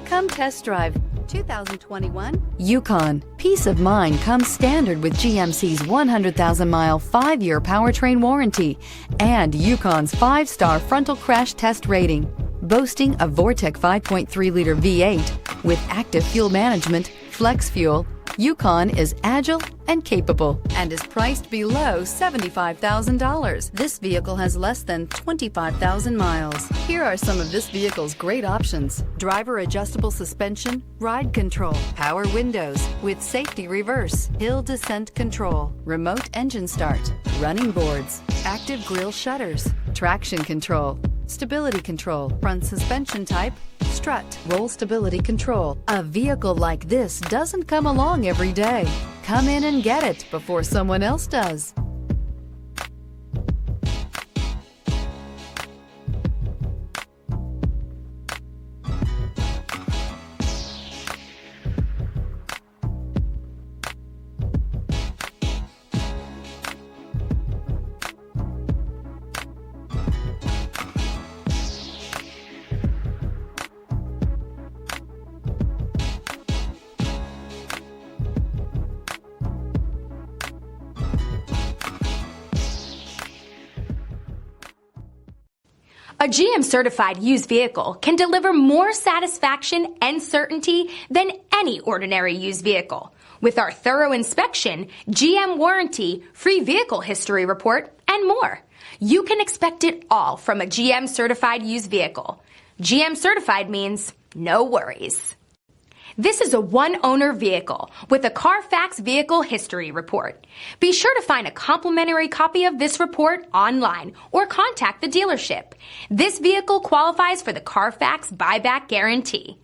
Come test drive 2021 Yukon. Peace of mind comes standard with GMC's 100,000-mile 5-year powertrain warranty and Yukon's 5-star frontal crash test rating. Boasting a Vortec 5.3-liter V8 with active fuel management, flex fuel, Yukon is agile and capable and is priced below $75,000. This vehicle has less than 25,000 miles. Here are some of this vehicle's great options: driver adjustable suspension, ride control, power windows with safety reverse, hill descent control, remote engine start, running boards, active grille shutters, traction control, stability control, front suspension type, strut, roll stability control. A vehicle like this doesn't come along every day. Come in and get it before someone else does. A GM certified used vehicle can deliver more satisfaction and certainty than any ordinary used vehicle. With our thorough inspection, GM warranty, free vehicle history report, and more. You can expect it all from a GM certified used vehicle. GM certified means no worries. This is a one-owner vehicle with a Carfax Vehicle History Report. Be sure to find a complimentary copy of this report online or contact the dealership. This vehicle qualifies for the Carfax Buyback Guarantee.